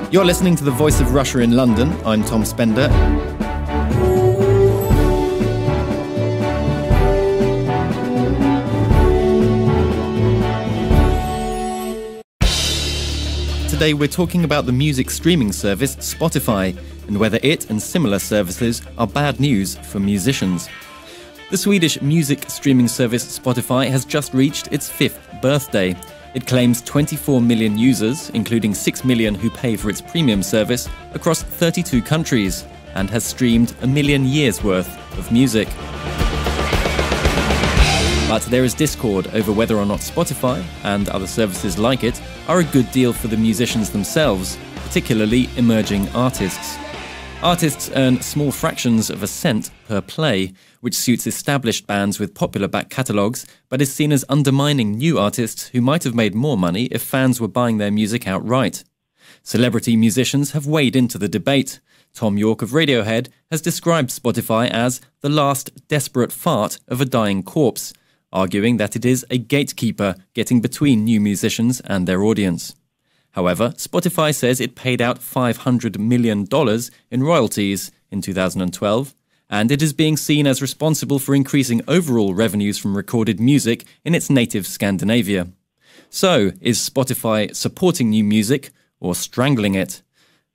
You're listening to The Voice of Russia in London. I'm Tom Spender. Today we're talking about the music streaming service Spotify and whether it and similar services are bad news for musicians. The Swedish music streaming service Spotify has just reached its 5th birthday. It claims 24 million users, including 6 million who pay for its premium service, across 32 countries, and has streamed 1 million years' worth of music. But there is discord over whether or not Spotify, and other services like it, are a good deal for the musicians themselves, particularly emerging artists. Artists earn small fractions of a cent per play, which suits established bands with popular back catalogues, but is seen as undermining new artists who might have made more money if fans were buying their music outright. Celebrity musicians have weighed into the debate. Tom York of Radiohead has described Spotify as the last desperate fart of a dying corpse, arguing that it is a gatekeeper getting between new musicians and their audience. However, Spotify says it paid out $500 million in royalties in 2012, and it is being seen as responsible for increasing overall revenues from recorded music in its native Scandinavia. So, is Spotify supporting new music or strangling it?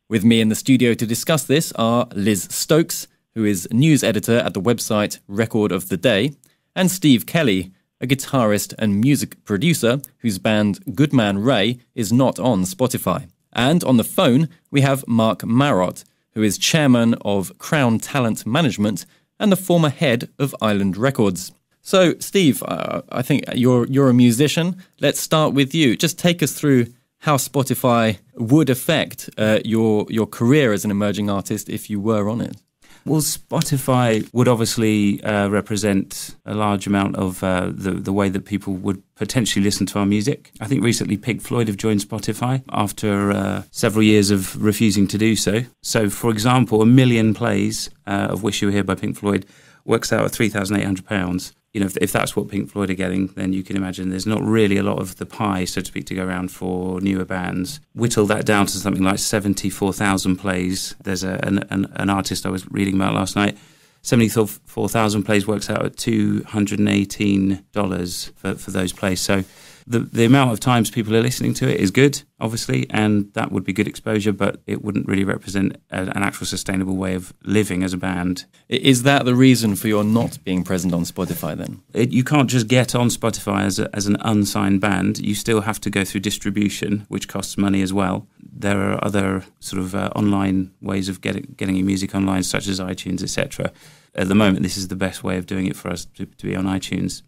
With me in the studio to discuss this are Liz Stokes, who is news editor at the website Record of the Day, and Steve Kelly, a guitarist and music producer whose band Goodman Ray is not on Spotify. And on the phone, we have Marc Marot, who is chairman of Crown Talent Management and the former head of Island Records. So, Steve, I think you're a musician. Let's start with you. Just take us through how Spotify would affect your career as an emerging artist if you were on it. Well, Spotify would obviously represent a large amount of the way that people would potentially listen to our music. I think recently Pink Floyd have joined Spotify after several years of refusing to do so. So, for example, 1 million plays of Wish You Were Here by Pink Floyd works out at £3,800. You know, if that's what Pink Floyd are getting, then you can imagine there's not really a lot of the pie, so to speak, to go around for newer bands. Whittle that down to something like 74,000 plays. There's an artist I was reading about last night. 74,000 plays works out at $218 for those plays. So the amount of times people are listening to it is good, obviously, and that would be good exposure, but it wouldn't really represent an actual sustainable way of living as a band. Is that the reason for your not being present on Spotify then? You can't just get on Spotify as an unsigned band. You still have to go through distribution, which costs money as well. There are other sort of online ways of getting your music online, such as iTunes, etc. At the moment, this is the best way of doing it for us to be on iTunes.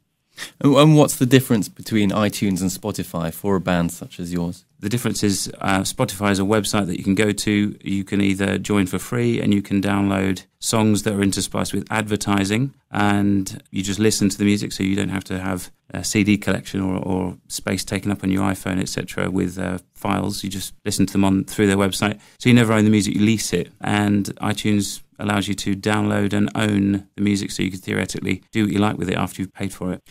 And what's the difference between iTunes and Spotify for a band such as yours? The difference is Spotify is a website that you can go to. You can either join for free and you can download songs that are interspliced with advertising, and you just listen to the music, so you don't have to have a CD collection or space taken up on your iPhone, etc. with files. You just listen to them through their website. So you never own the music, you lease it. And iTunes allows you to download and own the music, so you could theoretically do what you like with it after you've paid for it.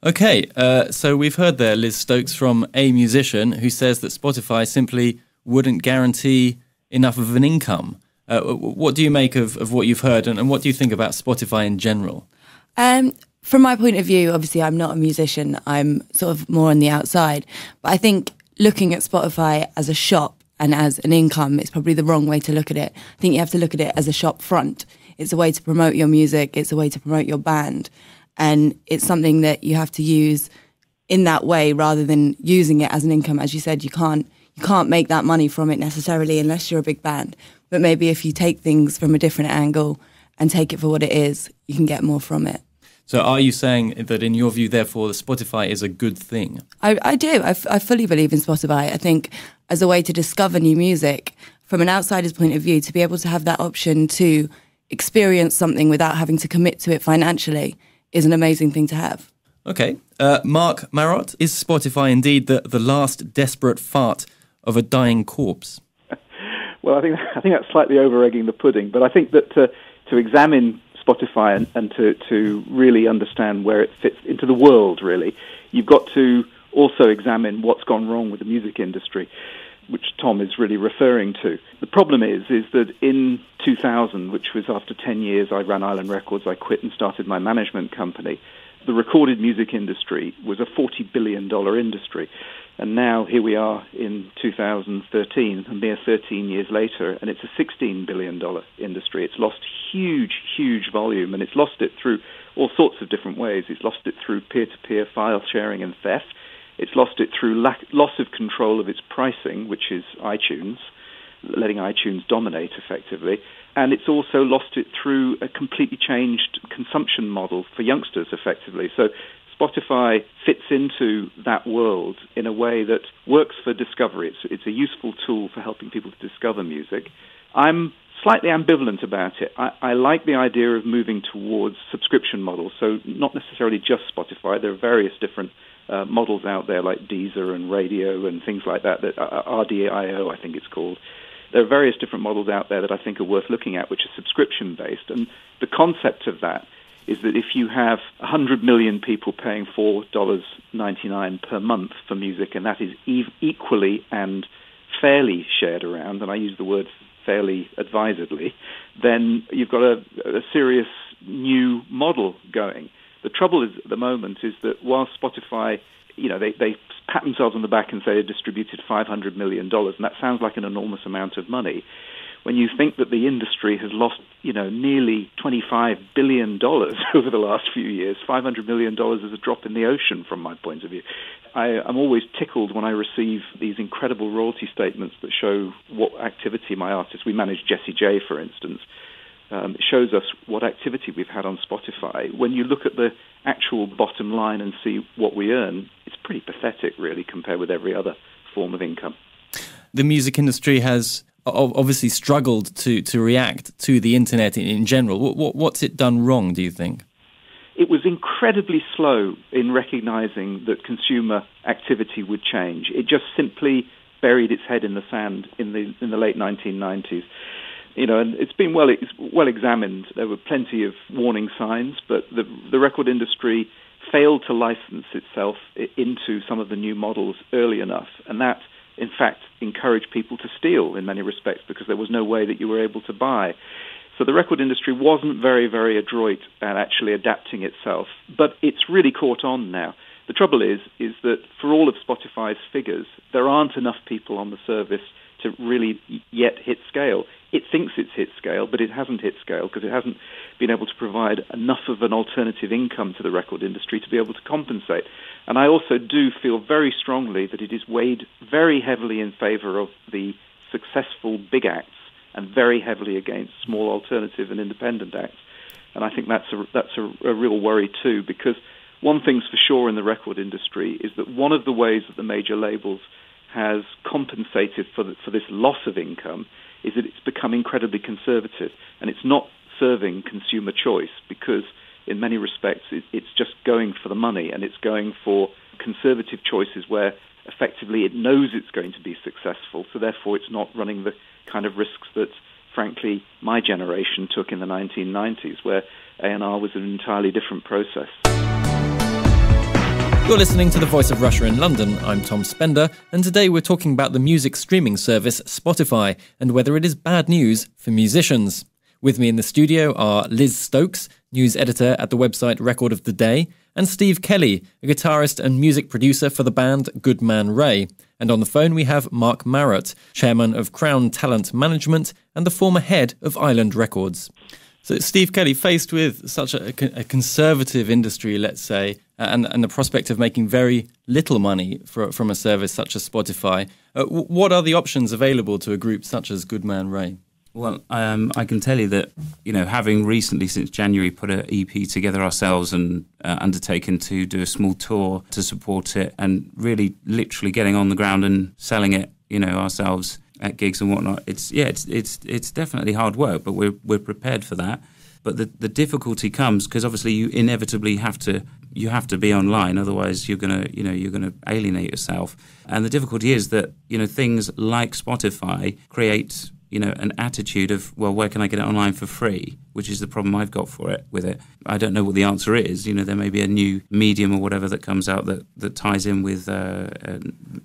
Okay, so we've heard there Liz Stokes from a musician who says that Spotify simply wouldn't guarantee enough of an income. What do you make of what you've heard, and what do you think about Spotify in general? From my point of view, obviously I'm not a musician, I'm sort of more on the outside, but I think looking at Spotify as a shop and as an income is probably the wrong way to look at it. I think you have to look at it as a shop front. It's a way to promote your music, it's a way to promote your band, and it's something that you have to use in that way rather than using it as an income. As you said, you can't make that money from it necessarily unless you're a big band. But maybe if you take things from a different angle and take it for what it is, you can get more from it. So are you saying that in your view, therefore, Spotify is a good thing? I do. I fully believe in Spotify. I think as a way to discover new music, from an outsider's point of view, to be able to have that option to experience something without having to commit to it financially is an amazing thing to have. Okay. Marc Marot, is Spotify indeed the last desperate fart of a dying corpse? Well, I think that's slightly over-egging the pudding, but I think that to examine Spotify and to really understand where it fits into the world, really, you've got to also examine what's gone wrong with the music industry. which Tom is really referring to. The problem is that in 2000, which was after 10 years I ran Island Records, I quit and started my management company, the recorded music industry was a $40 billion industry. And now here we are in 2013, a mere 13 years later, and it's a $16 billion industry. It's lost huge volume, and it's lost it through all sorts of different ways. It's lost it through peer-to-peer file sharing and theft. It's lost it through loss of control of its pricing, which is iTunes, letting iTunes dominate effectively. And it's also lost it through a completely changed consumption model for youngsters, effectively. So Spotify fits into that world in a way that works for discovery. It's a useful tool for helping people to discover music. I'm slightly ambivalent about it. I like the idea of moving towards subscription models, so not necessarily just Spotify. There are various different models out there like Deezer and Radio and things like that, RDIO I think it's called. There are various different models out there that I think are worth looking at, which are subscription-based. And the concept of that is that if you have 100 million people paying $4.99 per month for music, and that is equally and fairly shared around, and I use the word fairly advisedly, then you've got a serious new model going. The trouble is, at the moment, is that while Spotify, they pat themselves on the back and say they distributed $500 million, and that sounds like an enormous amount of money. When you think that the industry has lost, nearly $25 billion over the last few years, $500 million is a drop in the ocean from my point of view. I'm always tickled when I receive these incredible royalty statements that show what activity my artists, we manage Jessie J, for instance, it shows us what activity we've had on Spotify. When you look at the actual bottom line and see what we earn, it's pretty pathetic, really, compared with every other form of income. The music industry has obviously struggled to react to the internet in general. What's it done wrong, do you think? It was incredibly slow in recognizing that consumer activity would change. It just simply buried its head in the sand in the late 1990s. And it's been well examined. There were plenty of warning signs, but the record industry failed to license itself into some of the new models early enough, and that, in fact, encouraged people to steal in many respects because there was no way that you were able to buy. So the record industry wasn't very, very adroit at actually adapting itself, but it's really caught on now. The trouble is that for all of Spotify's figures, there aren't enough people on the service to really yet hit scale. It thinks it's hit scale, but it hasn't hit scale because it hasn't been able to provide enough of an alternative income to the record industry to be able to compensate. And I also do feel very strongly that it is weighed very heavily in favor of the successful big acts and very heavily against small alternative and independent acts. And I think that's a real worry too, because one thing's for sure in the record industry is that one of the ways that the major labels has compensated for this loss of income is that it's become incredibly conservative, and it's not serving consumer choice because in many respects it's just going for the money, and it's going for conservative choices where effectively it knows it's going to be successful, so therefore it's not running the kind of risks that, frankly, my generation took in the 1990s, where A&R was an entirely different process. You're listening to The Voice of Russia in London. I'm Tom Spender, and today we're talking about the music streaming service Spotify and whether it is bad news for musicians. With me in the studio are Liz Stokes, news editor at the website Record of the Day, and Steve Kelly, a guitarist and music producer for the band Good Man Ray. And on the phone we have Marc Marot, chairman of Crown Talent Management and the former head of Island Records. So, Steve Kelly, faced with such a conservative industry, let's say, and the prospect of making very little money from a service such as Spotify, what are the options available to a group such as Good Man Ray? Well, I can tell you that, having recently, since January, put an EP together ourselves and undertaken to do a small tour to support it and really literally getting on the ground and selling it, ourselves at gigs and whatnot. It's definitely hard work, but we're prepared for that. But the difficulty comes because obviously you inevitably have to be online, otherwise you're gonna alienate yourself. And the difficulty is that things like Spotify create an attitude of, well, where can I get it online for free, which is the problem I've got with it. I don't know what the answer is. There may be a new medium or whatever that comes out that ties in with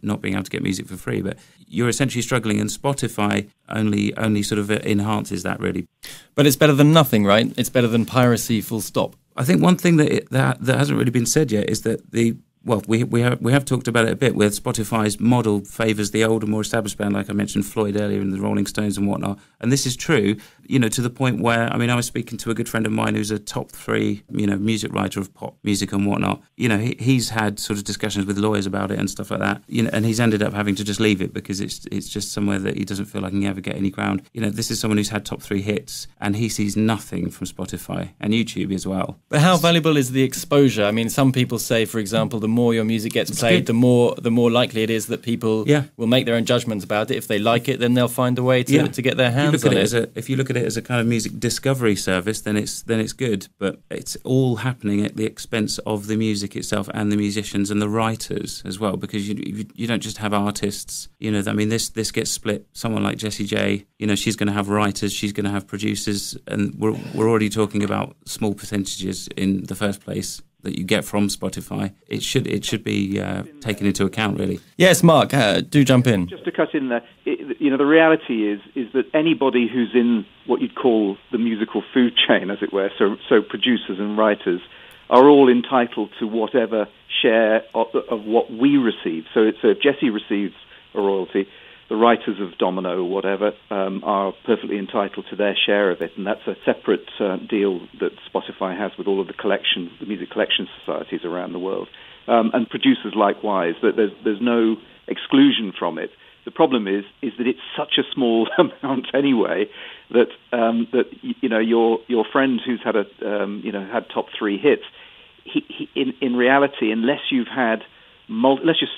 not being able to get music for free, but you're essentially struggling, and Spotify only sort of enhances that, really. But it's better than nothing, right? It's better than piracy, full stop. I think one thing that hasn't really been said yet is that we have talked about it a bit, where Spotify's model favours the older, more established band, like I mentioned Floyd earlier, and the Rolling Stones and whatnot. And this is true, to the point where, I was speaking to a good friend of mine who's a top 3, music writer of pop music and whatnot. He's had sort of discussions with lawyers about it and stuff like that, and he's ended up having to just leave it because it's just somewhere that he doesn't feel like he can ever get any ground. This is someone who's had top 3 hits, and he sees nothing from Spotify and YouTube as well. But how valuable is the exposure? Some people say, for example, the more your music gets played, the more likely it is that people will make their own judgments about it. If they like it, then they'll find a way to get their hands on it. If you look at it as a kind of music discovery service, then it's good. But it's all happening at the expense of the music itself and the musicians and the writers as well, because you don't just have artists. This gets split. Someone like Jessie J, she's going to have writers, she's going to have producers, and we're already talking about small percentages in the first place that you get from Spotify. It should be taken into account, really. Yes, Mark, do jump in. Just to cut in there, the reality is that anybody who's in what you'd call the musical food chain, as it were, so producers and writers, are all entitled to whatever share of what we receive. So if Jessie receives a royalty, the writers of Domino or whatever are perfectly entitled to their share of it, and that's a separate deal that Spotify has with all of the music collection societies around the world, and producers likewise. There's no exclusion from it. The problem is that it's such a small amount anyway that your friend who's had had top 3 hits, he in reality, unless you're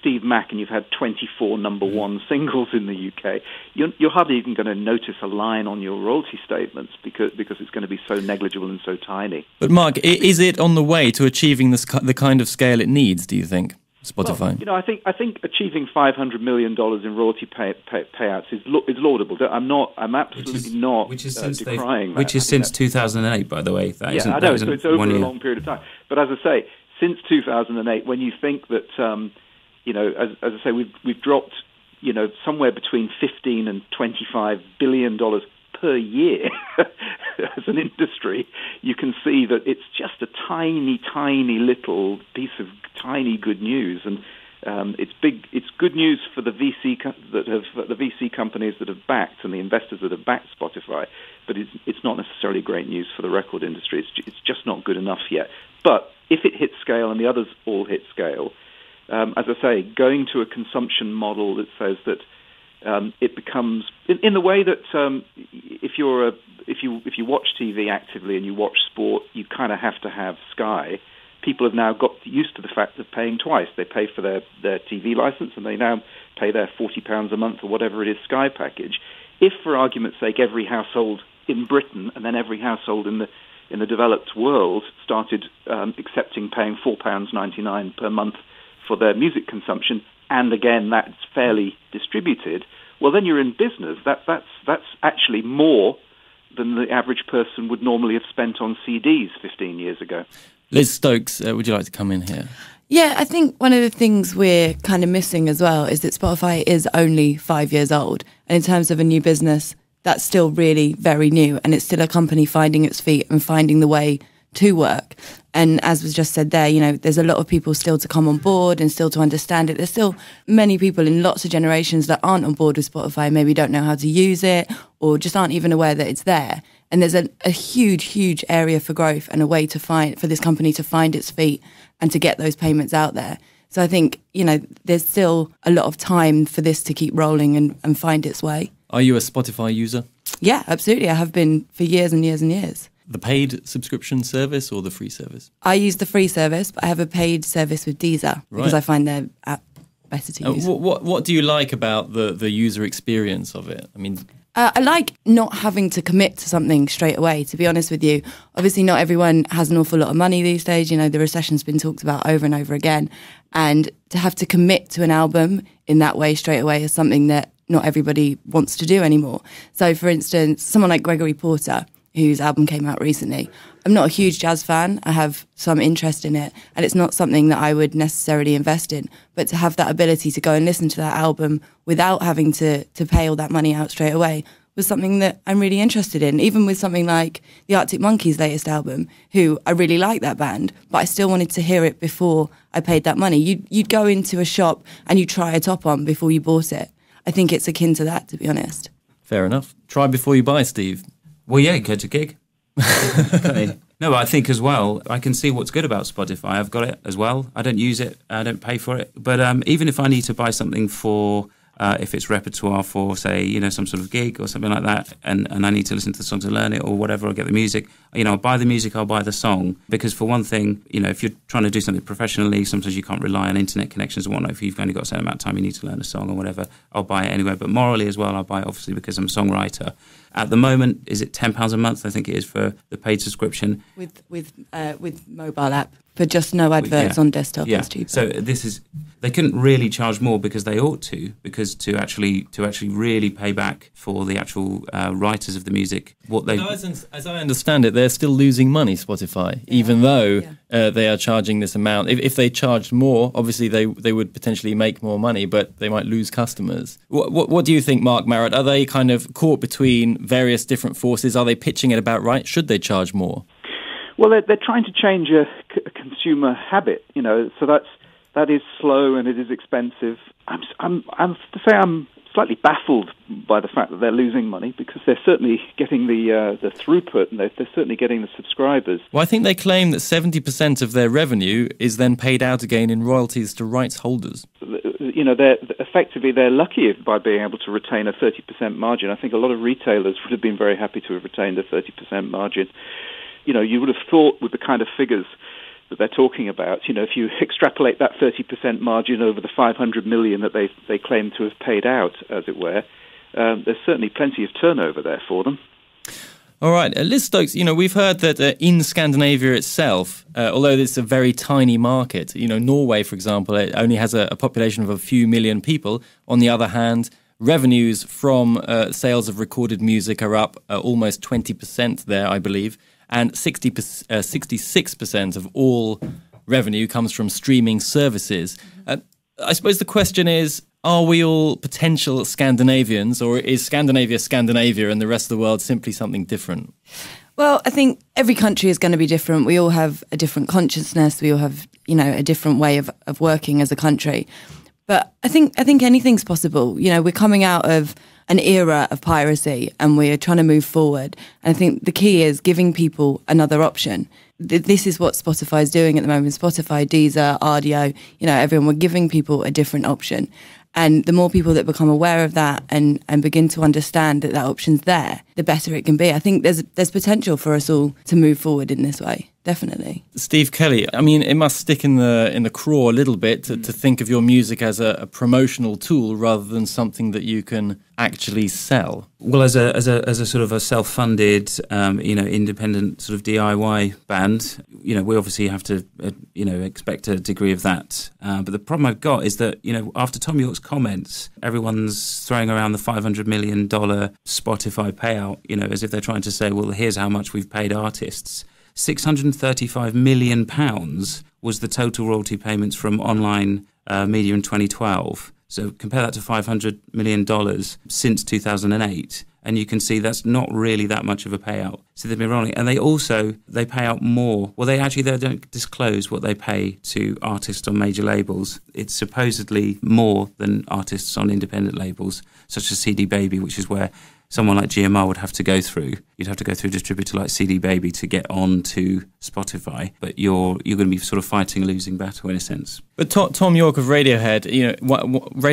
Steve Mack and you've had 24 number 1 singles in the UK, you're hardly even going to notice a line on your royalty statements because it's going to be so negligible and so tiny. But Mark, is it on the way to achieving the kind of scale it needs, do you think, Spotify? Well, I think achieving $500 million in royalty payouts is laudable. I'm absolutely not decrying that. Which is since 2008, by the way. I know, so it's over a long period of time. But as I say, since 2008, when you think that, as I say, we've dropped, somewhere between $15 and $25 billion per year as an industry, you can see that it's just a tiny, tiny little piece of tiny good news, and it's good news for the VC companies that have backed and the investors that have backed Spotify, but it's not necessarily great news for the record industry. It's just not good enough yet. But if it hits scale and the others all hit scale, as I say, going to a consumption model that says that it becomes in the way that if you watch TV actively and you watch sport, you kind of have to have Sky. People have now got used to the fact of paying twice. They pay for their TV license and they now pay their £40 a month or whatever it is Sky package. If, for argument's sake, every household in Britain and then every household in the developed world started accepting paying £4.99 per month for their music consumption, and again that's fairly distributed, well then you're in business. That's actually more than the average person would normally have spent on CDs 15 years ago. Liz Stokes, would you like to come in here? Yeah, I think one of the things we're kind of missing as well is that Spotify is only 5 years old, and in terms of a new business, that's still really very new, and it's still a company finding its feet and finding the way to work. And as was just said there, there's a lot of people still to come on board and still to understand it. There's still many people in lots of generations that aren't on board with Spotify, maybe don't know how to use it or just aren't even aware that it's there. And there's a huge, huge area for growth and a way for this company to find its feet and to get those payments out there. So I think, there's still a lot of time for this to keep rolling and find its way. Are you a Spotify user? Yeah, absolutely. I have been for years and years and years. The paid subscription service or the free service? I use the free service, but I have a paid service with Deezer because I find their app better to use. What do you like about the user experience of it? I like not having to commit to something straight away, to be honest with you. Obviously, not everyone has an awful lot of money these days. You know, the recession's been talked about over and over again. And to have to commit to an album in that way straight away is something that not everybody wants to do anymore. So, for instance, someone like Gregory Porter, whose album came out recently, I'm not a huge jazz fan. I have some interest in it, and it's not something that I would necessarily invest in. But to have that ability to go and listen to that album without having to pay all that money out straight away was something that I'm really interested in. Even with something like the Arctic Monkeys' latest album, who I really like that band, but I still wanted to hear it before I paid that money. You'd go into a shop and you'd try a top on before you bought it. I think it's akin to that, to be honest. Fair enough. Try before you buy, Steve. Well, yeah, go to gig. No, I think as well, I can see what's good about Spotify. I've got it as well. I don't use it. I don't pay for it. But even if I need to buy something for, if it's repertoire for, say, you know, some sort of gig or something like that, and I need to listen to the song to learn it or whatever, I'll get the music. You know, I'll buy the music, I'll buy the song. Because for one thing, you know, if you're trying to do something professionally, sometimes you can't rely on internet connections and whatnot. If you've only got a certain amount of time you need to learn a song or whatever, I'll buy it anyway. But morally as well, I'll buy it obviously because I'm a songwriter. At the moment, is it £10 a month? I think it is for the paid subscription. With mobile app, for just no adverts on desktop. Yeah. It's cheaper. So they couldn't really charge more because they ought to, because to actually really pay back for the actual writers of the music. As I understand it, they're still losing money, Spotify, even though they are charging this amount. If they charged more, obviously they would potentially make more money, but they might lose customers. What do you think, Marc Marot? Are they kind of caught between various different forces? Are they pitching it about right? Should they charge more? Well, they're trying to change a consumer habit, you know. So that is slow and it is expensive. I'm slightly baffled by the fact that they're losing money, because they're certainly getting the throughput, and they're certainly getting the subscribers. Well, I think they claim that 70% of their revenue is then paid out again in royalties to rights holders. You know, they're lucky by being able to retain a 30% margin. I think a lot of retailers would have been very happy to have retained a 30% margin. You know, you would have thought with the kind of figures that they're talking about, you know, if you extrapolate that 30% margin over the 500 million that they claim to have paid out, as it were, there's certainly plenty of turnover there for them. All right, Liz Stokes, you know, we've heard that in Scandinavia itself, although it's a very tiny market, you know, Norway, for example, it only has a population of a few million people. On the other hand, revenues from sales of recorded music are up almost 20% there, I believe. And 66% of all revenue comes from streaming services. I suppose the question is, are we all potential Scandinavians, or is Scandinavia Scandinavia and the rest of the world simply something different? Well, I think every country is going to be different. We all have a different consciousness. We all have, you know, a different way of working as a country. But I think anything's possible. You know, we're coming out of an era of piracy and we're trying to move forward. And I think the key is giving people another option. This is what Spotify is doing at the moment. Spotify, Deezer, Rdio, you know, everyone, we're giving people a different option. And the more people that become aware of that and begin to understand that option's there, the better it can be. I think there's potential for us all to move forward in this way, definitely. Steve Kelly, I mean, it must stick in the craw a little bit to think of your music as a promotional tool rather than something that you can actually sell. Well, as a sort of a self-funded, you know, independent sort of DIY band, you know, we obviously have to, you know, expect a degree of that. But the problem I've got is that, you know, after Tom York's comments, everyone's throwing around the $500 million Spotify payout, you know, as if they're trying to say, well, here's how much we've paid artists. £635 million was the total royalty payments from online media in 2012. So compare that to $500 million since 2008, and you can see that's not really that much of a payout. So they've been rolling. And they pay out more. Well, they don't disclose what they pay to artists on major labels. It's supposedly more than artists on independent labels, such as CD Baby, which is where someone like GMR would have to go through. You'd have to go through a distributor like CD Baby to get on to Spotify, but you're going to be sort of fighting a losing battle in a sense. But Tom York of Radiohead, you know,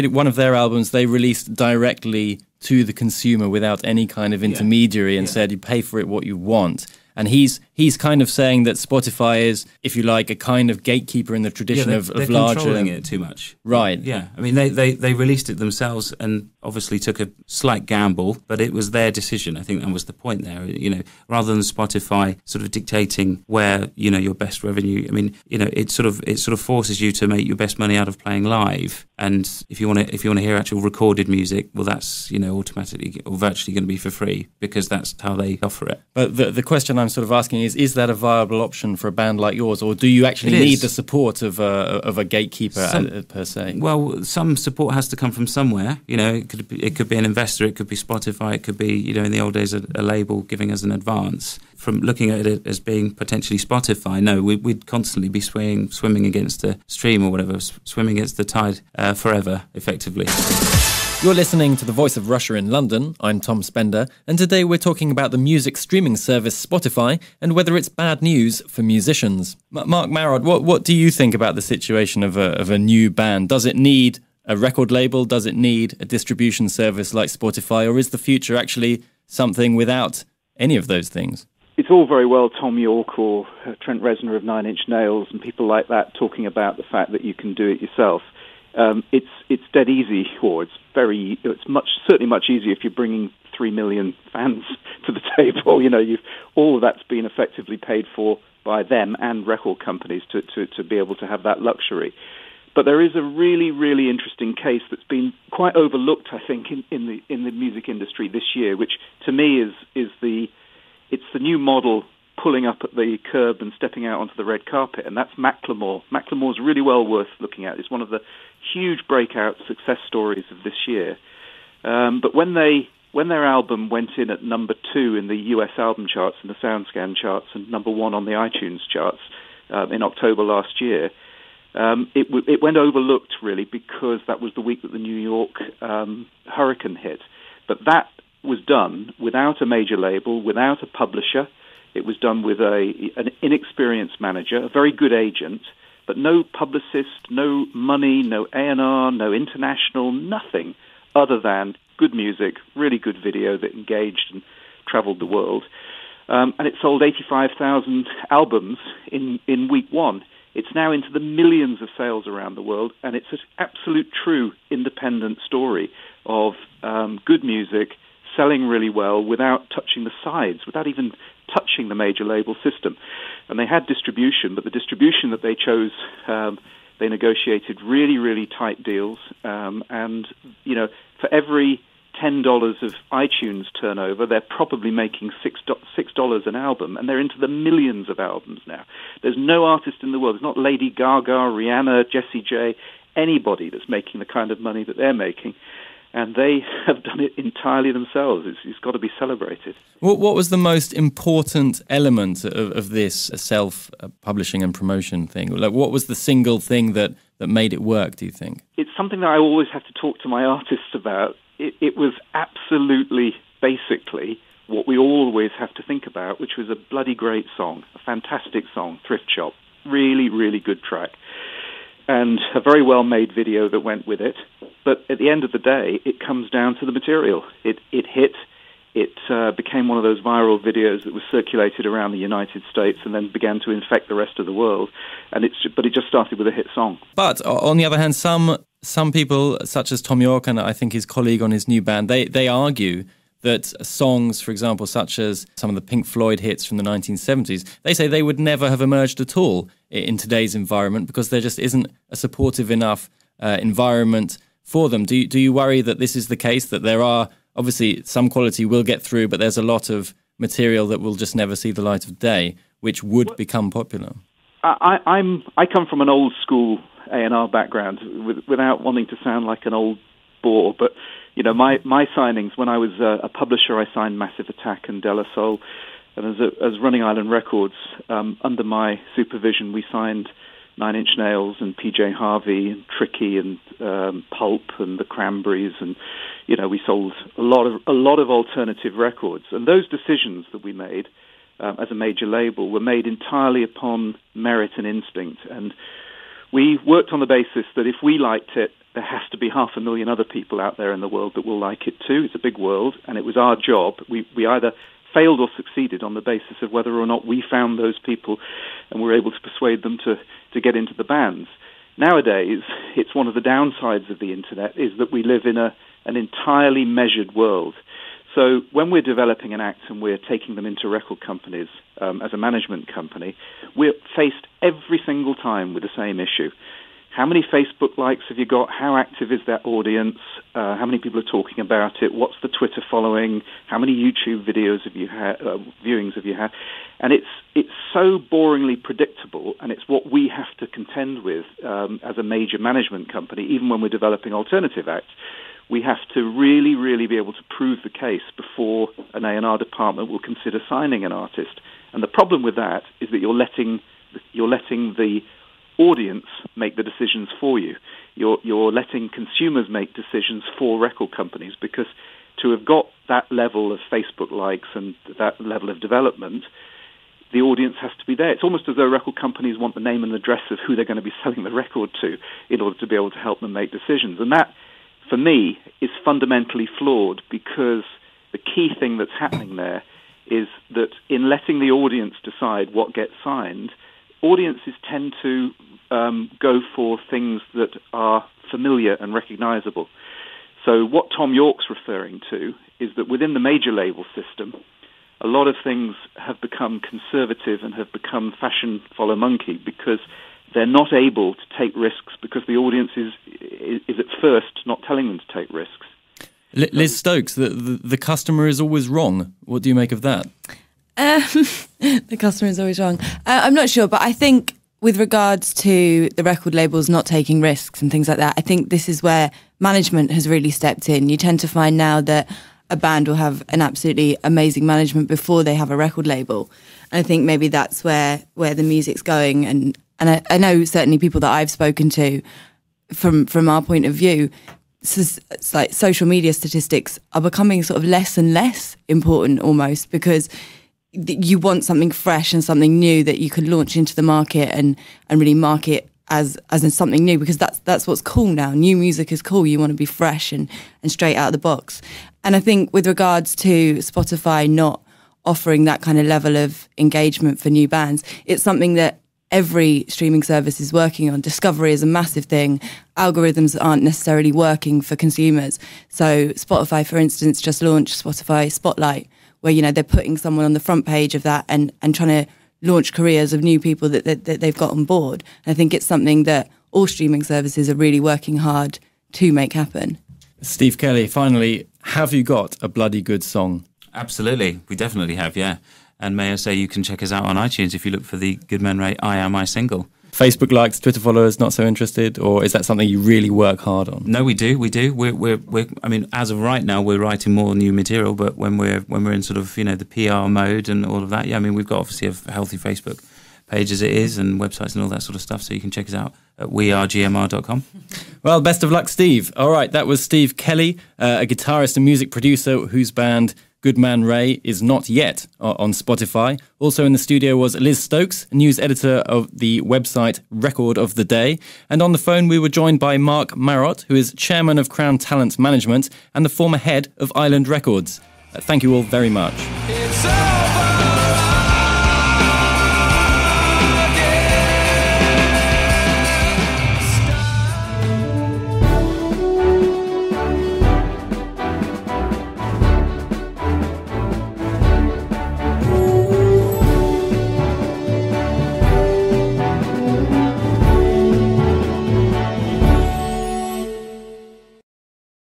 one of their albums they released directly to the consumer without any kind of intermediary and said you pay for it what you want. And he's he's kind of saying that Spotify is, if you like, a kind of gatekeeper in the tradition of they're larger... controlling it too much. Right. Yeah. I mean, they released it themselves and obviously took a slight gamble, but it was their decision. I think that was the point there. Rather than Spotify sort of dictating where, your best revenue. I mean, it sort of forces you to make your best money out of playing live. And if you want to hear actual recorded music, well, that's, automatically or virtually going to be for free because that's how they offer it. But the question I'm sort of asking is that a viable option for a band like yours, or do you actually need the support of a gatekeeper per se? Well, some support has to come from somewhere. It could be an investor, it could be Spotify, it could be, in the old days, a label giving us an advance. From looking at it as being potentially Spotify, no, we'd constantly be swimming against the stream or whatever, swimming against the tide forever, effectively. You're listening to The Voice of Russia in London. I'm Tom Spender, and today we're talking about the music streaming service Spotify and whether it's bad news for musicians. Marc Marot, what do you think about the situation of a new band? Does it need a record label? Does it need a distribution service like Spotify? Or is the future actually something without any of those things? It's all very well Tom York or Trent Reznor of Nine Inch Nails and people like that talking about the fact that you can do it yourself. It's dead easy, or it's certainly much easier if you're bringing 3 million fans to the table. All of that's been effectively paid for by them and record companies to be able to have that luxury. But there is a really, really interesting case that's been quite overlooked, I think, in the music industry this year, which to me is the new model pulling up at the curb and stepping out onto the red carpet, and that's Macklemore. Macklemore's really well worth looking at. It's one of the huge breakout success stories of this year. But when their album went in at number 2 in the US album charts and the SoundScan charts and number 1 on the iTunes charts in October last year, it went overlooked really because that was the week that the New York hurricane hit. But that was done without a major label, without a publisher. It was done with an inexperienced manager, a very good agent, but no publicist, no money, no A&R, no international, nothing other than good music, really good video that engaged and traveled the world. And it sold 85,000 albums in week 1. It's now into the millions of sales around the world, and it's an absolute true independent story of good music, selling really well without touching the sides, without even touching the major label system. And they had distribution, but the distribution that they chose, they negotiated really, really tight deals. And, for every $10 of iTunes turnover, they're probably making $6 an album, and they're into the millions of albums now. There's no artist in the world. There's not Lady Gaga, Rihanna, Jessie J, anybody that's making the kind of money that they're making. And they have done it entirely themselves. It's got to be celebrated. What was the most important element of this self-publishing and promotion thing? Like, what was the single thing that made it work, do you think? It's something that I always have to talk to my artists about. It was absolutely, basically, what we always have to think about, which was a bloody great song, a fantastic song, Thrift Shop. Really, really good track. And a very well-made video that went with it. But at the end of the day, it comes down to the material. It hit. It became one of those viral videos that was circulated around the United States and then began to infect the rest of the world. But it just started with a hit song. But on the other hand, some people, such as Tom York and I think his colleague on his new band, they argue that songs, for example, such as some of the Pink Floyd hits from the 1970s, they say they would never have emerged at all in today's environment because there just isn't a supportive enough environment for them. Do you worry that this is the case, that there are, obviously, some quality will get through, but there's a lot of material that will just never see the light of day, which would become popular? I come from an old school A&R background, without wanting to sound like an old bore, but my signings, when I was a publisher, I signed Massive Attack and De La Soul, and as Running Island Records, under my supervision, we signed Nine Inch Nails and PJ Harvey and Tricky and Pulp and the Cranberries, and we sold a lot of alternative records. And those decisions that we made as a major label were made entirely upon merit and instinct. And we worked on the basis that if we liked it, there has to be 500,000 other people out there in the world that will like it too. It's a big world, and it was our job. We either failed or succeeded on the basis of whether or not we found those people and were able to persuade them to get into the bands. Nowadays, it's one of the downsides of the internet is that we live in an entirely measured world. So when we're developing an act and we're taking them into record companies as a management company, we're faced every single time with the same issue. How many Facebook likes have you got? How active is that audience? How many people are talking about it? What's the Twitter following? How many YouTube videos have you had? Viewings have you had? And it's so boringly predictable, and it's what we have to contend with as a major management company, even when we're developing alternative acts. We have to really, really be able to prove the case before an A&R department will consider signing an artist. And the problem with that is that you're letting the audience make the decisions for you. You're letting consumers make decisions for record companies, because to have got that level of Facebook likes and that level of development, the audience has to be there. It's almost as though record companies want the name and address of who they're going to be selling the record to in order to be able to help them make decisions. And that, for me, is fundamentally flawed, because the key thing that's happening there is that in letting the audience decide what gets signed, audiences tend to go for things that are familiar and recognizable. So what Tom York's referring to is that within the major label system, a lot of things have become conservative and have become fashion follow monkey, because they're not able to take risks because the audience is at first not telling them to take risks. Liz Stokes, the customer is always wrong. What do you make of that? The customer is always wrong. I'm not sure, but I think with regards to the record labels not taking risks and things like that, I think this is where management has really stepped in. You tend to find now that a band will have an absolutely amazing management before they have a record label. And I think maybe that's where the music's going. And I know certainly people that I've spoken to from our point of view, it's like social media statistics are becoming sort of less and less important almost, because you want something fresh and something new that you can launch into the market and really market as in something new, because that's what's cool now. New music is cool. You want to be fresh and straight out of the box. And I think with regards to Spotify not offering that kind of level of engagement for new bands, it's something that every streaming service is working on. Discovery is a massive thing. Algorithms aren't necessarily working for consumers. So Spotify, for instance, just launched Spotify Spotlight, where, you know, they're putting someone on the front page of that and trying to launch careers of new people that they've got on board. And I think it's something that all streaming services are really working hard to make happen. Steve Kelly, finally, have you got a bloody good song? Absolutely. We definitely have, yeah. And may I say, you can check us out on iTunes if you look for the Goodman Ray I Am I single. Facebook likes, Twitter followers not so interested, or is that something you really work hard on? No, we do. We're I mean, as of right now, we're writing more new material, but when we're in sort of, you know, the PR mode and all of that, yeah, I mean, we've got obviously a healthy Facebook page as it is, and websites and all that sort of stuff, so you can check us out at wearegmr.com. Well, best of luck, Steve. All right, that was Steve Kelly, a guitarist and music producer whose band Goodman Ray is not yet on Spotify. Also in the studio was Liz Stokes, news editor of the website Record of the Day. And on the phone we were joined by Marc Marot, who is chairman of Crown Talent Management and the former head of Island Records. Thank you all very much.